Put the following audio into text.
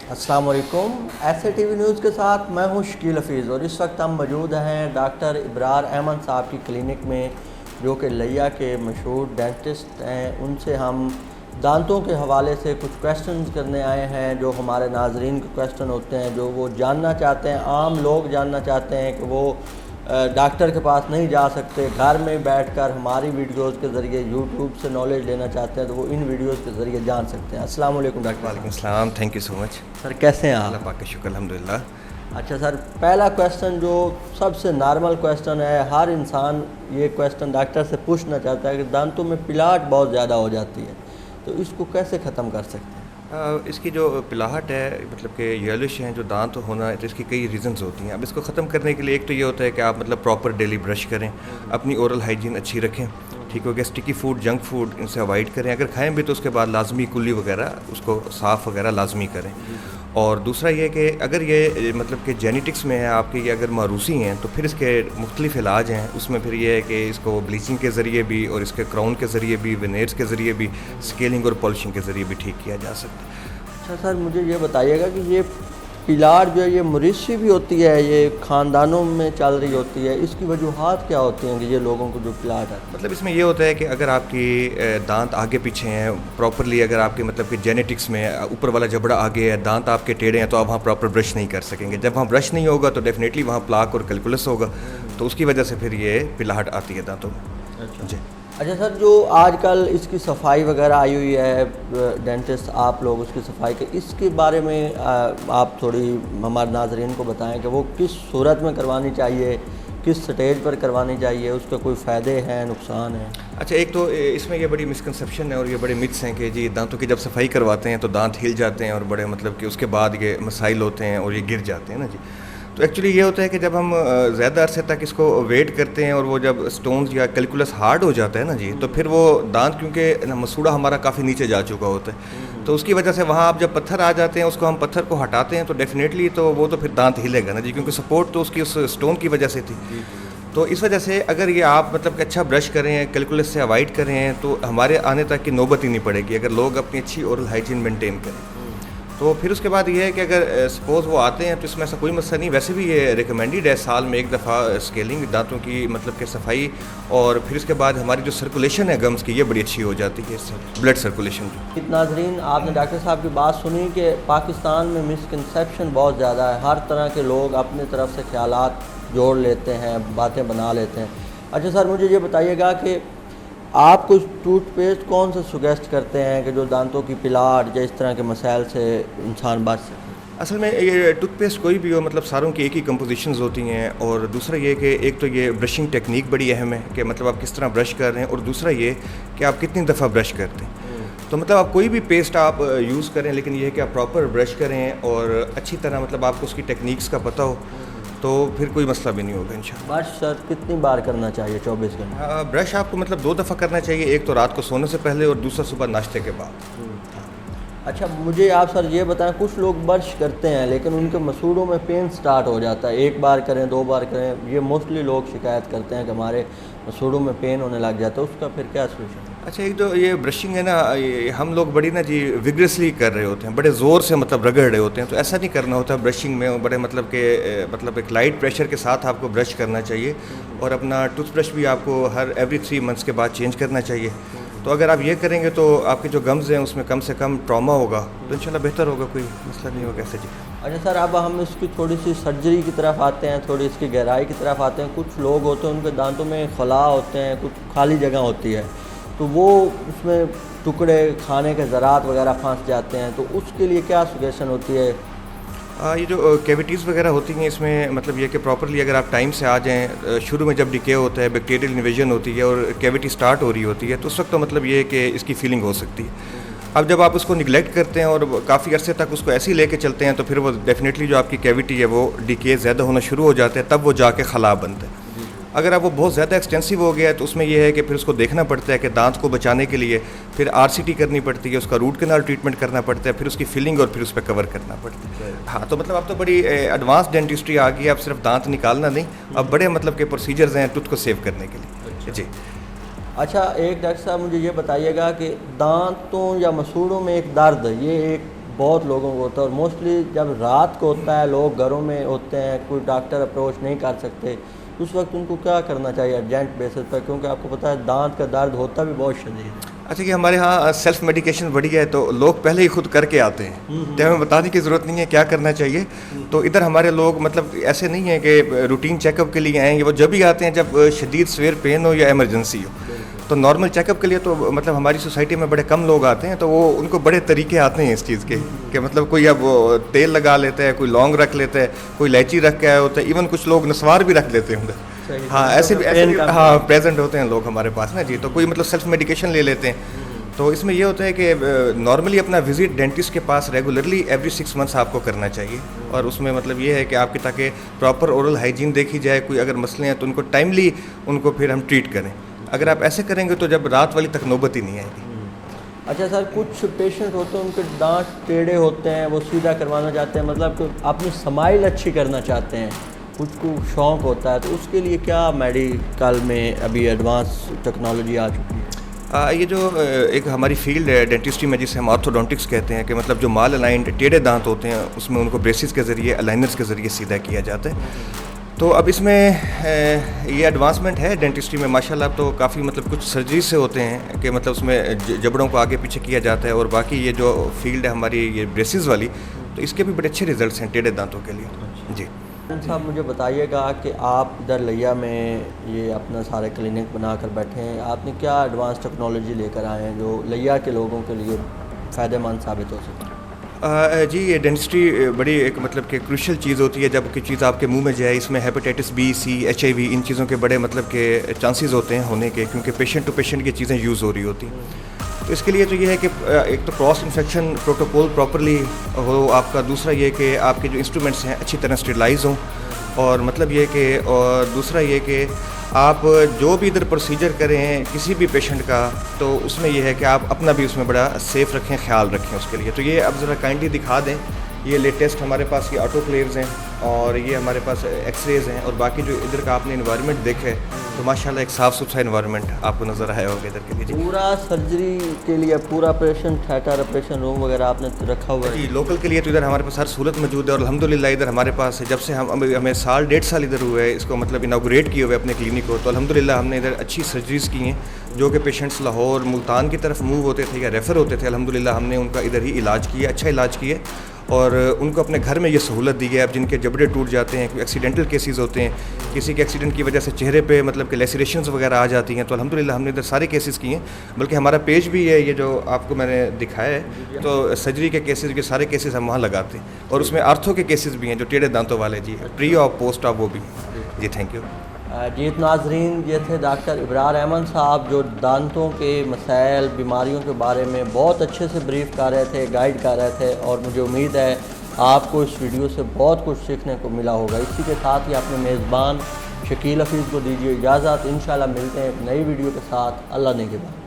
السلام علیکم، ایسے ٹی وی نیوز کے ساتھ میں ہوں شکیل حفیظ، اور اس وقت ہم موجود ہیں ڈاکٹر ابرار احمد صاحب کی کلینک میں، جو کہ لیا کے مشہور ڈینٹسٹ ہیں۔ ان سے ہم دانتوں کے حوالے سے کچھ کویسچنز کرنے آئے ہیں، جو ہمارے ناظرین کے کویسچن ہوتے ہیں، جو وہ جاننا چاہتے ہیں، عام لوگ جاننا چاہتے ہیں کہ وہ ڈاکٹر کے پاس نہیں جا سکتے، گھر میں بیٹھ کر ہماری ویڈیوز کے ذریعے یوٹیوب سے نالج لینا چاہتے ہیں، تو وہ ان ویڈیوز کے ذریعے جان سکتے ہیں۔ السلام علیکم ڈاکٹر۔ وعلیکم السلام، تھینک یو سو مچ۔ سر کیسے ہیں آپ؟ اللہ پاک کا شکر، الحمدللہ۔ اچھا سر، پہلا کویسچن جو سب سے نارمل کویسچن ہے، ہر انسان یہ کویسچن ڈاکٹر سے پوچھنا چاہتا ہے کہ دانتوں میں پلاٹ بہت زیادہ ہو جاتی ہے، تو اس کو کیسے ختم کر سکتے ہیں؟ اس کی جو پلاہٹ ہے، مطلب کہ یلوش ہیں جو دانت ہونا ہے، تو اس کی کئی ریزنز ہوتی ہیں۔ اب اس کو ختم کرنے کے لیے ایک تو یہ ہوتا ہے کہ آپ مطلب پراپر ڈیلی برش کریں، اپنی اورل ہائیجین اچھی رکھیں، ٹھیک ہو گیا۔ اسٹکی فوڈ، جنک فوڈ ان سے اوائڈ کریں، اگر کھائیں بھی تو اس کے بعد لازمی کلی وغیرہ اس کو صاف وغیرہ لازمی کریں۔ اور دوسرا یہ کہ اگر یہ مطلب کہ جینیٹکس میں ہے آپ کے، یہ اگر موروثی ہیں تو پھر اس کے مختلف علاج ہیں۔ اس میں پھر یہ ہے کہ اس کو بلیچنگ کے ذریعے بھی، اور اس کے کراؤن کے ذریعے بھی، وینیرز کے ذریعے بھی، اسکیلنگ اور پالشنگ کے ذریعے بھی ٹھیک کیا جا سکتا ہے۔ اچھا سر، مجھے یہ بتائیے گا کہ یہ پلاٹ جو ہے یہ مویشی بھی ہوتی ہے، یہ خاندانوں میں چل رہی ہوتی ہے، اس کی وجوہات کیا ہوتی ہیں کہ یہ لوگوں کو جو پلاٹ ہے؟ مطلب اس میں یہ ہوتا ہے کہ اگر آپ کی دانت آگے پیچھے ہیں پراپرلی، اگر آپ کے مطلب کہ جینیٹکس میں اوپر والا جبڑا آگے ہے، دانت آپ کے ٹیڑھے ہیں، تو آپ وہاں پراپر برش نہیں کر سکیں گے۔ جب وہاں برش نہیں ہوگا تو ڈیفینیٹلی وہاں پلاک اور کیلکولس ہوگا، تو اس کی وجہ سے پھر یہ پلاہٹ آتی ہے دانتوں میں۔ جی اچھا سر، جو آج کل اس کی صفائی وغیرہ آئی ہوئی ہے، ڈینٹسٹ آپ لوگ اس کی صفائی کے، اس کے بارے میں آپ تھوڑی ہمارے ناظرین کو بتائیں کہ وہ کس صورت میں کروانی چاہیے، کس سٹیج پر کروانی چاہیے، اس کے کوئی فائدے ہیں، نقصان ہیں؟ اچھا، ایک تو اس میں یہ بڑی مسکنسیپشن ہے اور یہ بڑے متس ہیں کہ جی دانتوں کی جب صفائی کرواتے ہیں تو دانت ہل جاتے ہیں، اور بڑے مطلب کہ اس کے بعد یہ مسائل ہوتے ہیں اور یہ گر جاتے ہیں نا جی۔ تو ایکچولی یہ ہوتا ہے کہ جب ہم زیادہ عرصے تک اس کو ویٹ کرتے ہیں، اور وہ جب سٹونز یا کیلکولس ہارڈ ہو جاتا ہے نا جی، تو پھر وہ دانت، کیونکہ مسوڑا ہمارا کافی نیچے جا چکا ہوتا ہے، تو اس کی وجہ سے وہاں آپ جب پتھر آ جاتے ہیں، اس کو ہم پتھر کو ہٹاتے ہیں تو ڈیفینیٹلی تو وہ تو پھر دانت ہلے گا نا جی، کیونکہ سپورٹ تو اس کی اس سٹون کی وجہ سے تھی۔ تو اس وجہ سے اگر یہ آپ مطلب کہ اچھا برش کریں، کیلکولس سے اوائڈ کریں، تو ہمارے آنے تک کی نوبت ہی نہیں پڑے گی، اگر لوگ اپنی اچھی اورل ہائیجین مینٹین کریں۔ تو پھر اس کے بعد یہ ہے کہ اگر سپوز وہ آتے ہیں تو اس میں ایسا کوئی مسئلہ نہیں، ویسے بھی یہ ریکمینڈیڈ ہے سال میں ایک دفعہ اسکیلنگ دانتوں کی مطلب کہ صفائی، اور پھر اس کے بعد ہماری جو سرکولیشن ہے گمز کی، یہ بڑی اچھی ہو جاتی ہے، اس سے بلڈ سرکولیشن کی۔ ناظرین، آپ نے ڈاکٹر صاحب کی بات سنی کہ پاکستان میں مسکنسیپشن بہت زیادہ ہے، ہر طرح کے لوگ اپنی طرف سے خیالات جوڑ لیتے ہیں، باتیں بنا لیتے ہیں۔ اچھا سر، مجھے یہ بتائیے گا کہ آپ کچھ ٹوتھ پیسٹ کون سے سجیسٹ کرتے ہیں کہ جو دانتوں کی پلاٹ یا اس طرح کے مسائل سے انسان بچ سکے؟ اصل میں یہ ٹوتھ پیسٹ کوئی بھی ہو، مطلب ساروں کی ایک ہی کمپوزیشنز ہوتی ہیں، اور دوسرا یہ کہ ایک تو یہ برشنگ ٹیکنیک بڑی اہم ہے کہ مطلب آپ کس طرح برش کر رہے ہیں، اور دوسرا یہ کہ آپ کتنی دفعہ برش کرتے ہیں۔ تو مطلب آپ کوئی بھی پیسٹ آپ یوز کریں، لیکن یہ ہے کہ آپ پراپر برش کریں اور اچھی طرح مطلب آپ کو اس کی ٹیکنیکس کا پتہ ہو، تو پھر کوئی مسئلہ بھی نہیں ہوگا انشاءاللہ۔ برش سر کتنی بار کرنا چاہیے 24 گھنٹے؟ برش آپ کو مطلب 2 دفعہ کرنا چاہیے، ایک تو رات کو سونے سے پہلے اور دوسرا صبح ناشتے کے بعد۔ اچھا، مجھے آپ سر یہ بتائیں، کچھ لوگ برش کرتے ہیں لیکن ان کے مسوڑوں میں پین سٹارٹ ہو جاتا ہے، ایک بار کریں 2 بار کریں، یہ موسٹلی لوگ شکایت کرتے ہیں کہ ہمارے مسوڑوں میں پین ہونے لگ جاتا ہے، اس کا پھر کیا سولوشن ہے؟ اچھا، ایک جو یہ برشنگ ہے نا، ہم لوگ بڑی نا جی وگریسلی کر رہے ہوتے ہیں، بڑے زور سے مطلب رگڑ رہے ہوتے ہیں، تو ایسا نہیں کرنا ہوتا برشنگ میں، بڑے مطلب کہ مطلب ایک لائٹ پریشر کے ساتھ آپ کو برش کرنا چاہیے، اور اپنا ٹوتھ برش بھی آپ کو ہر ایوری 3 منتھس کے بعد چینج کرنا چاہیے۔ تو اگر آپ یہ کریں گے تو آپ کے جو گمز ہیں اس میں کم سے کم ٹراما ہوگا، تو انشاءاللہ بہتر ہوگا، کوئی مسئلہ نہیں ہوگا ایسے جی۔ اچھا سر، اب ہم اس کی تھوڑی سی سرجری کی طرف آتے ہیں، تھوڑی اس کی گہرائی کی طرف آتے ہیں۔ کچھ لوگ ہوتے ہیں ان کے دانتوں میں خلا ہوتے ہیں، کچھ خالی جگہ ہوتی ہے، تو وہ اس میں ٹکڑے کھانے کے ذرات وغیرہ پھنس جاتے ہیں، تو اس کے لیے کیا سجیشن ہوتی ہے؟ یہ جو کیویٹیز وغیرہ ہوتی ہیں اس میں مطلب یہ کہ پراپرلی اگر آپ ٹائم سے آ جائیں، شروع میں جب ڈیکے ہوتا ہے، بیکٹیریل انویژن ہوتی ہے اور کیویٹی سٹارٹ ہو رہی ہوتی ہے، تو اس وقت تو مطلب یہ ہے کہ اس کی فیلنگ ہو سکتی ہے۔ اب جب آپ اس کو نگلیکٹ کرتے ہیں اور کافی عرصے تک اس کو ایسے ہی لے کے چلتے ہیں، تو پھر وہ ڈیفینیٹلی جو آپ کی کیویٹی ہے وہ ڈیکے زیادہ ہونا شروع ہو جاتے ہیں، تب وہ جا کے خلا بنتا ہے۔ اگر اب وہ بہت زیادہ ایکسٹینسو ہو گیا ہے تو اس میں یہ ہے کہ پھر اس کو دیکھنا پڑتا ہے کہ دانت کو بچانے کے لیے پھر RCT کرنی پڑتی ہے، اس کا روٹ کنال ٹریٹمنٹ کرنا پڑتا ہے، پھر اس کی فلنگ اور پھر اس پہ کور کرنا پڑتا ہے۔ ہاں، تو مطلب اب تو بڑی ایڈوانس ڈینٹسٹری آ گئی ہے، اب صرف دانت نکالنا نہیں، اب بڑے مطلب کہ پروسیجرز ہیں ٹوتھ کو سیو کرنے کے لیے جی۔ اچھا، ایک ڈاکٹر صاحب مجھے یہ بتائیے گا کہ دانتوں یا مسوڑوں میں ایک درد، یہ ایک بہت لوگوں کو ہوتا ہے، اور موسٹلی جب رات کو ہوتا ہے، لوگ گھروں میں ہوتے ہیں، کوئی ڈاکٹر اپروچ نہیں کر سکتے، اس وقت ان کو کیا کرنا چاہیے ارجنٹ بیسس پر؟ کیونکہ آپ کو پتہ ہے دانت کا درد ہوتا بھی بہت شدید ہے۔ اچھا کہ ہمارے ہاں سیلف میڈیکیشن بڑی ہے، تو لوگ پہلے ہی خود کر کے آتے ہیں، تو ہمیں بتانے کی ضرورت نہیں ہے کیا کرنا چاہیے۔ تو ادھر ہمارے لوگ مطلب ایسے نہیں ہیں کہ روٹین چیک اپ کے لیے آئیں گے، وہ جب ہی آتے ہیں جب شدید سویئر پین ہو یا ایمرجنسی ہو۔ تو نارمل چیک اپ کے لیے تو مطلب ہماری سوسائٹی میں بڑے کم لوگ آتے ہیں، تو وہ ان کو بڑے طریقے آتے ہیں اس چیز کے، کہ مطلب کوئی اب تیل لگا لیتا ہے، کوئی لونگ رکھ لیتا ہے، کوئی الائچی رکھ کے آیا ہوتا ہے، ایون کچھ لوگ نسوار بھی رکھ لیتے ہیں۔ ہاں ایسے بھی ہاں پریزنٹ ہوتے ہیں لوگ ہمارے پاس نا جی۔ تو کوئی مطلب سیلف میڈیکیشن لے لیتے ہیں۔ تو اس میں یہ ہوتا ہے کہ نارملی اپنا وزٹ ڈینٹسٹ کے پاس ریگولرلی ایوری 6 منتھس آپ کو کرنا چاہیے، اور اس میں مطلب یہ ہے کہ آپ کی تاکہ پراپر اورل ہائیجین دیکھی جائے، کوئی اگر مسئلے ہیں تو ان کو ٹائملی ان کو پھر ہم ٹریٹ کریں۔ اگر آپ ایسے کریں گے تو جب رات والی تک نوبت ہی نہیں آئے گی۔ اچھا سر، کچھ پیشنٹ ہوتے ہیں ان کے دانت ٹیڑھے ہوتے ہیں، وہ سیدھا کروانا چاہتے ہیں، مطلب کہ اپنی سمائل اچھی کرنا چاہتے ہیں، کچھ کو شوق ہوتا ہے، تو اس کے لیے کیا میڈیکل میں ابھی ایڈوانس ٹیکنالوجی آ چکی ہے؟ یہ جو ایک ہماری فیلڈ ہے ڈینٹسٹری میں جسے ہم آرتھوڈونٹکس کہتے ہیں، کہ مطلب جو مال الائنڈ ٹیڑھے دانت ہوتے ہیں اس میں ان کو بریسز کے ذریعے الائنرز کے ذریعے سیدھا کیا جاتا ہے۔ تو اب اس میں یہ ایڈوانسمنٹ ہے ڈینٹسٹری میں ماشاء اللہ، اب تو کافی مطلب کچھ سرجری سے ہوتے ہیں کہ مطلب اس میں جبڑوں کو آگے پیچھے کیا جاتا ہے، اور باقی یہ جو فیلڈ ہے ہماری یہ بریسز والی، تو اس کے بھی بڑے اچھے ریزلٹس ہیں ٹیڑھے دانتوں کے لیے جی۔ صاحب مجھے بتائیے گا کہ آپ ادھر لیا میں یہ اپنا سارے کلینک بنا کر بیٹھے ہیں، آپ نے کیا ایڈوانس ٹیکنالوجی لے کر آئے ہیں جو لیا کے لوگوں کے لیے فائدہ مند ثابت ہو سکے؟ جی یہ ڈینٹسٹری بڑی ایک مطلب کہ کروشل چیز ہوتی ہے، جب کوئی چیز آپ کے منہ میں جائے، اس میں ہیپیٹائٹس بی، سی، HIV ان چیزوں کے بڑے مطلب کہ چانسز ہوتے ہیں ہونے کے، کیونکہ پیشنٹ ٹو پیشنٹ کی چیزیں یوز ہو رہی ہوتی ہیں۔ تو اس کے لیے تو یہ ہے کہ ایک تو کراس انفیکشن پروٹوکول پراپرلی ہو آپ کا، دوسرا یہ کہ آپ کے جو انسٹرومنٹس ہیں اچھی طرح اسٹیرلائز ہوں، اور مطلب یہ کہ اور دوسرا یہ کہ آپ جو بھی ادھر پروسیجر کریں کسی بھی پیشنٹ کا، تو اس میں یہ ہے کہ آپ اپنا بھی اس میں بڑا سیف رکھیں، خیال رکھیں اس کے لیے۔ تو یہ اب ذرا کائنڈلی دکھا دیں، یہ لیٹسٹ ہمارے پاس یہ آٹو کلیوز ہیں، اور یہ ہمارے پاس ایکس ریز ہیں، اور باقی جو ادھر کا آپ نے انوائرمنٹ دیکھا ہے تو ماشاءاللہ ایک صاف ستھرا انوائرمنٹ آپ کو نظر آیا ہوگا ادھر کے لیے جی۔ پورا سرجری کے لیے پورا آپریشن تھیٹر، آپریشن روم وغیرہ آپ نے رکھا ہوا ہے؟ جی لوکل کے لیے تو ادھر ہمارے پاس ہر سہولت موجود ہے، اور الحمدللہ ادھر ہمارے پاس جب سے ہمیں سال 1.5 سال ادھر ہوا ہے اس کو مطلب انوگریٹ کیے ہوئے اپنے کلینک کو، تو الحمدللہ ہم نے ادھر اچھی سرجریز کی ہیں، جو کہ پیشنٹس لاہور ملتان کی طرف موو ہوتے تھے یا ریفر ہوتے تھے، الحمدللہ ہم نے ان کا ادھر ہی علاج کیا، اچھا علاج کیے، اور ان کو اپنے گھر میں یہ سہولت دی ہے۔ اب جن کے جبڑے ٹوٹ جاتے ہیں، کوئی ایکسیڈنٹل کیسز ہوتے ہیں، کسی کے ایکسیڈنٹ کی وجہ سے چہرے پہ مطلب کہ لیسریشنز وغیرہ آ جاتی ہیں، تو الحمدللہ ہم نے ادھر سارے کیسز کیے ہیں، بلکہ ہمارا پیج بھی ہے یہ جو آپ کو میں نے دکھایا ہے، تو سرجری کے کیسز کے سارے کیسز ہم وہاں لگاتے ہیں، اور اس میں آرتھو کے کیسز بھی ہیں جو ٹیڑھے دانتوں والے جی، پری اور پوسٹ آپ وہ بھی جی۔ تھینک یو جی ناظرین، یہ تھے ڈاکٹر ابرار احمد صاحب جو دانتوں کے مسائل، بیماریوں کے بارے میں بہت اچھے سے بریف کر رہے تھے، گائیڈ کر رہے تھے، اور مجھے امید ہے آپ کو اس ویڈیو سے بہت کچھ سیکھنے کو ملا ہوگا۔ اسی کے ساتھ ہی اپنے میزبان شکیل حفیظ کو دیجیے اجازت، انشاءاللہ ملتے ہیں ایک نئی ویڈیو کے ساتھ۔ اللہ نگہبان۔